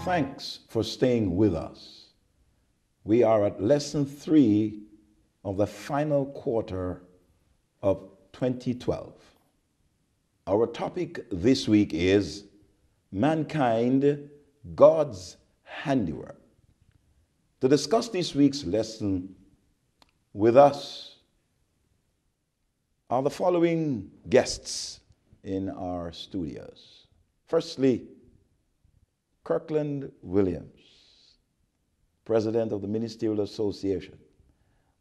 Thanks for staying with us. We are at lesson 3 of the final quarter of 2012. Our topic this week is Mankind, God's Handiwork. To discuss this week's lesson with us are the following guests in our studios. Firstly, Kirkland Williams, President of the Ministerial Association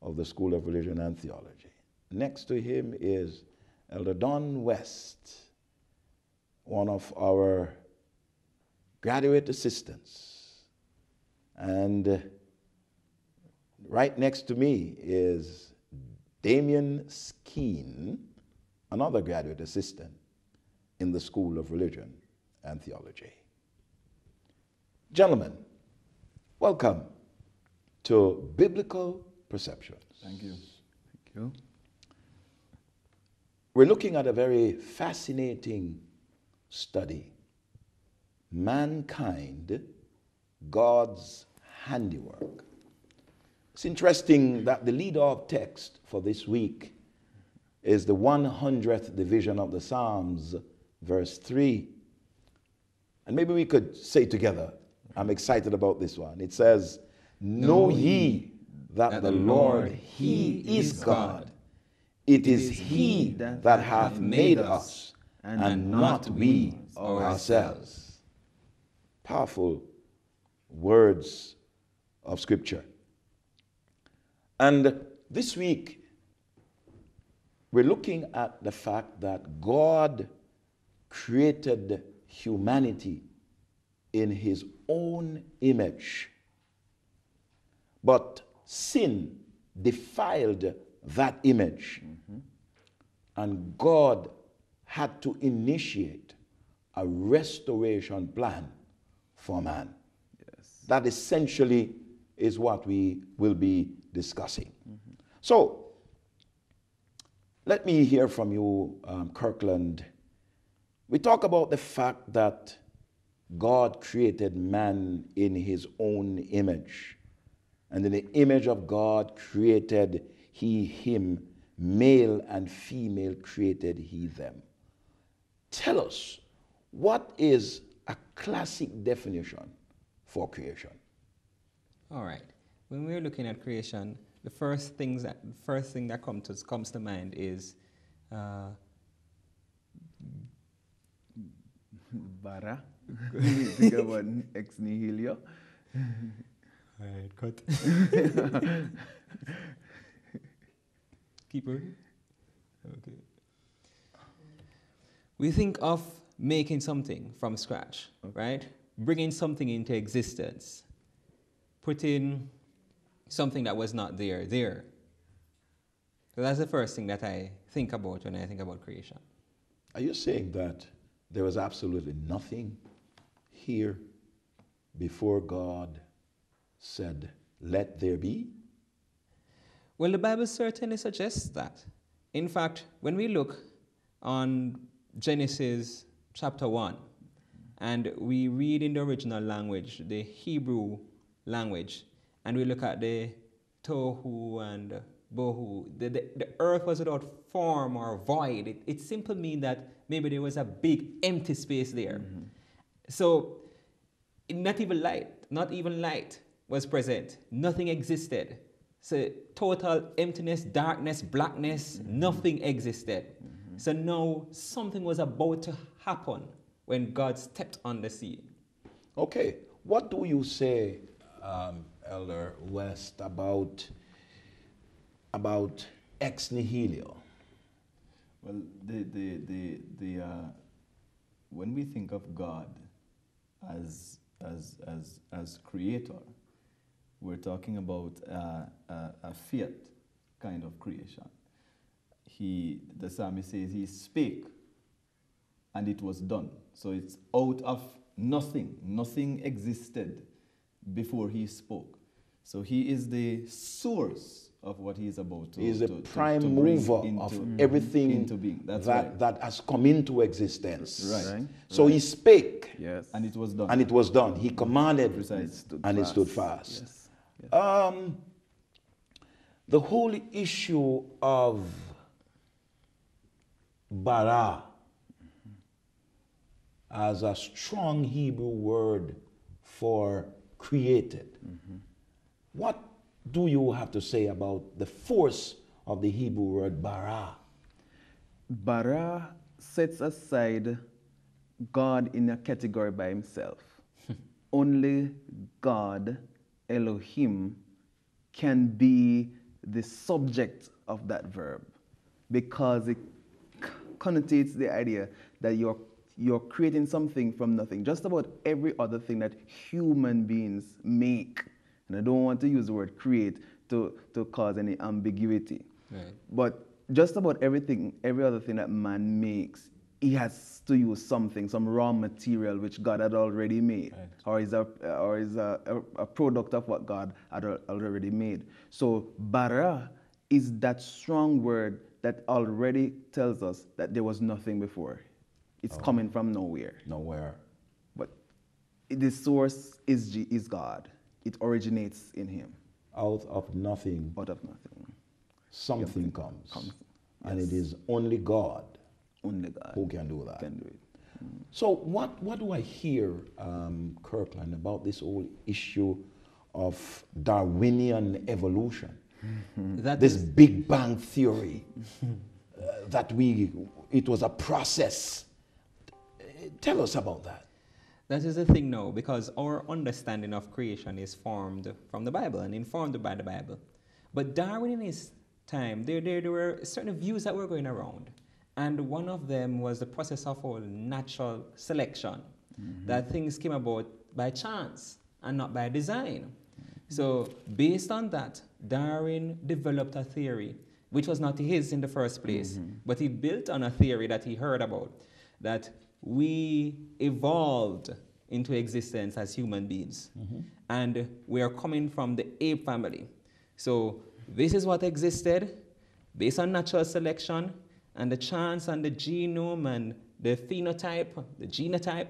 of the School of Religion and Theology. Next to him is Elder Don West, one of our graduate assistants. And right next to me is Damion Skeen, another graduate assistant in the School of Religion and Theology. Gentlemen, welcome to Biblical Perceptions. Thank you. Thank you. We're looking at a very fascinating study. Mankind, God's Handiwork. It's interesting that the lead-off text for this week is the 100th division of the Psalms, verse 3. And maybe we could say together, I'm excited about this one. It says, Know ye that the Lord, He is God. It is He that hath made us, and not we ourselves. Powerful words of Scripture. And this week, we're looking at the fact that God created humanity in His own image. But sin defiled that image. And God had to initiate a restoration plan for man. Yes. That essentially is what we will be discussing. So, let me hear from you, Kirkland. We talk about the fact that God created man in His own image. And in the image of God created He him, male and female created He them. Tell us, what is a classic definition for creation? All right. When we're looking at creation, the first thing that comes to mind is Bara. Think about ex nihilo. All right, cut. Keep going. Okay. We think of making something from scratch, right? Bringing something into existence. Putting something that was not there. So that's the first thing that I think about when I think about creation. Are you saying that there was absolutely nothing here before God said, let there be? Well, the Bible certainly suggests that. In fact, when we look on Genesis chapter 1, and we read in the original language, the Hebrew language, and we look at the tohu and bohu, the earth was without form or void. It simply means that maybe there was a big empty space there. So not even light was present. Nothing existed. So total emptiness, darkness, blackness, nothing existed. So now something was about to happen when God stepped on the scene. Okay, what do you say, Elder West, about ex nihilo? Well, when we think of God as creator, we're talking about a fiat kind of creation. The psalmist says He spake and it was done. So it's out of nothing. Nothing existed before He spoke. So He is the source of what he is about to. He is the to prime bring mover into, of everything into being. That's that, right. that has come into existence. Right. So he spake, Yes. And it was done. and it was done. He commanded, Precisely. and it stood fast. Yes. The whole issue of bara as a strong Hebrew word for created. What do you have to say about the force of the Hebrew word bara? Bara sets aside God in a category by himself. Only God, Elohim, can be the subject of that verb because it connotates the idea that you're creating something from nothing. Just about every other thing that human beings make, and I don't want to use the word create to cause any ambiguity, Right. but just about everything, every other thing that man makes, he has to use something, some raw material which God had already made, or is a product of what God had already made. So bara is that strong word that already tells us that there was nothing before. It's coming from nowhere. Nowhere. But the source is God. It originates in him. Out of nothing, Out of nothing. something comes. And Yes. it is only God Only God who can do that. can do it. So what do I hear, Kirkland, about this whole issue of Darwinian evolution? That This is- Big Bang theory, that it was a process. Tell us about that. That is the thing now, because our understanding of creation is formed from the Bible and informed by the Bible. But Darwin in his time, there were certain views that were going around. And one of them was the process of all natural selection, that things came about by chance and not by design. So based on that, Darwin developed a theory, which was not his in the first place, but he built on a theory that he heard about, that we evolved into existence as human beings. And we are coming from the ape family. So this is what existed based on natural selection and the chance and the genome and the phenotype, the genotype.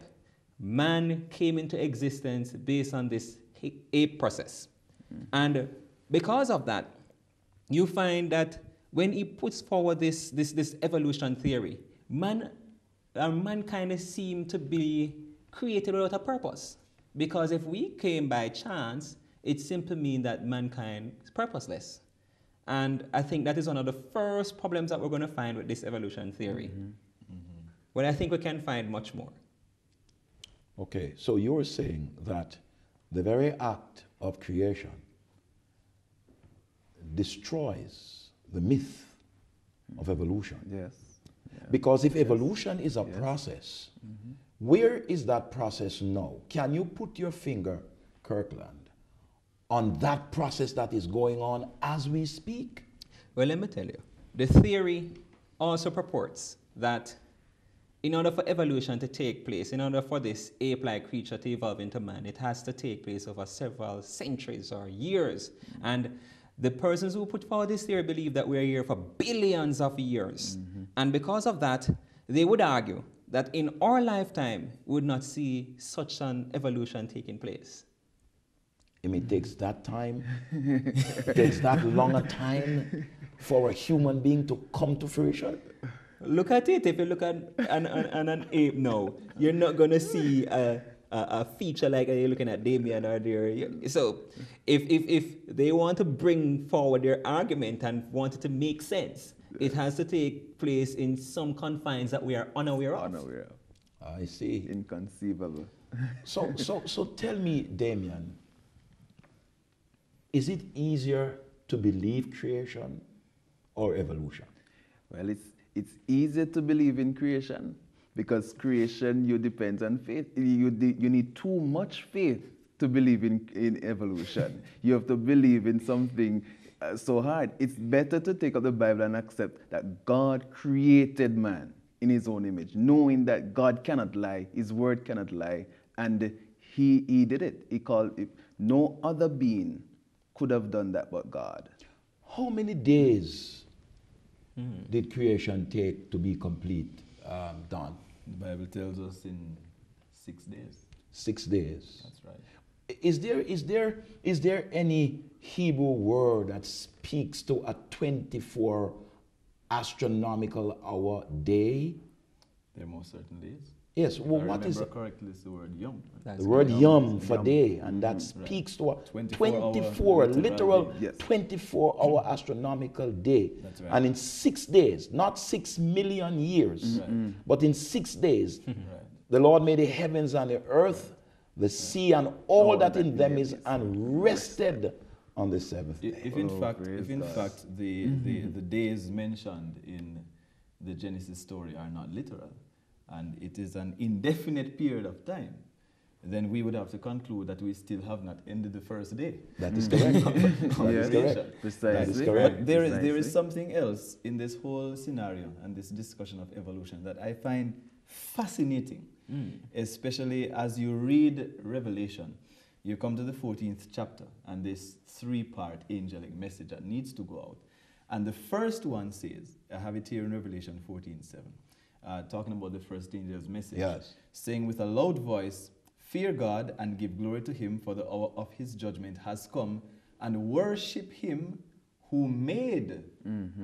Man came into existence based on this ape process. And because of that, you find that when he puts forward this evolution theory, mankind seemed to be created without a purpose. Because if we came by chance, it simply means that mankind is purposeless. And I think that is one of the first problems that we're going to find with this evolution theory. But I think we can find much more. Okay, so you're saying that the very act of creation destroys the myth of evolution. Yes. Because if evolution is a process, where is that process now? Can you put your finger, Kirkland, on that process that is going on as we speak? Well, let me tell you. The theory also purports that in order for evolution to take place, in order for this ape-like creature to evolve into man, it has to take place over several centuries or years. And the persons who put forward this theory believe that we're here for billions of years. And because of that, they would argue that in our lifetime, we would not see such an evolution taking place. I mean, it takes that time, it takes that long a time for a human being to come to fruition. Look at it. If you look at an ape now, you're not going to see a feature like you're looking at Damion or there. So if they want to bring forward their argument and want it to make sense, it has to take place in some confines that we are unaware of. Unaware of. I see. Inconceivable. So tell me, Damion, is it easier to believe creation or evolution? Well, it's easier to believe in creation because creation, you depend on faith. You need too much faith to believe in evolution. You have to believe in something so hard. It's better to take up the Bible and accept that God created man in his own image, knowing that God cannot lie, his word cannot lie, and he did it. He called it, no other being could have done that but God. How many days did creation take to be complete, Don? The Bible tells us in 6 days. 6 days. That's right. Is there any Hebrew word that speaks to a 24 astronomical hour day? There most certainly is. Yes. If Well, I what is remember it? correctly, it's the word yom. That's The word good. yom for Yom. day, and that speaks to a 24 24 literal day. Yes. 24-hour astronomical day. That's right. And in 6 days, not 6 million years, Right. but in 6 days, Right. the Lord made the heavens and the earth, the sea, and all that in them is, and rested on the seventh day. If in Oh, fact, praise if in God. fact the days mentioned in the Genesis story are not literal, and it is an indefinite period of time, then we would have to conclude that we still have not ended the first day. That is correct. That is Yes. correct. Precisely. That is correct. But there is Precisely. something else in this whole scenario and this discussion of evolution that I find fascinating, especially as you read Revelation. You come to the 14th chapter and this 3-part angelic message that needs to go out. And the first one says, I have it here in Revelation 14:7, talking about the first angel's message, Yes. saying with a loud voice, fear God and give glory to him, for the hour of his judgment has come, and worship him who made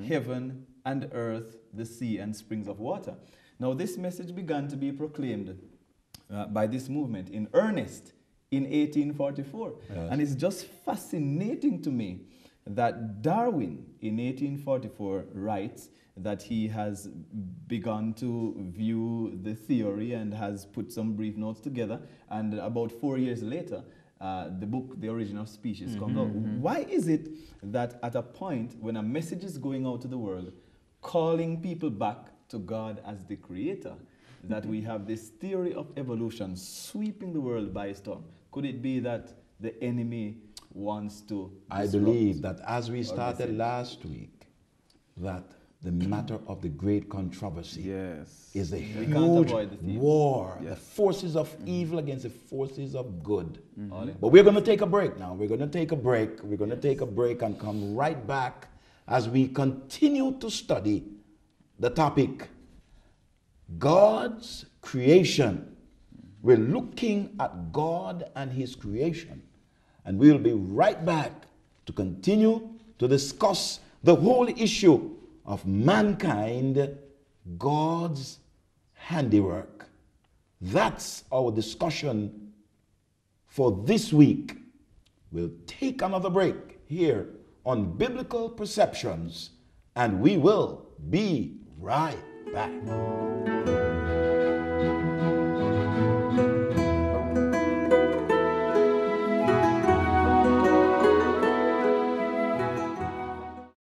heaven and earth, the sea, and springs of water. Now this message began to be proclaimed by this movement in earnest in 1844. Yes. And it's just fascinating to me that Darwin in 1844 writes that he has begun to view the theory and has put some brief notes together, and about 4 years later the book The Origin of Species comes out. Why is it that at a point when a message is going out to the world calling people back to God as the creator, that we have this theory of evolution sweeping the world by storm? Could it be that the enemy wants to I disrupt believe that as we our started message? last week, that the matter of the great controversy Yes. is a can't huge avoid the theme. war, the Yes. forces of evil against the forces of good. All in. But we're going to take a break now. We're going to take a break. We're going to take a break and come right back as we continue to study the topic, God's creation. We're looking at God and his creation. And we'll be right back to continue to discuss the whole issue of mankind, God's handiwork. That's our discussion for this week. We'll take another break here on Biblical Perceptions, and we will be right back.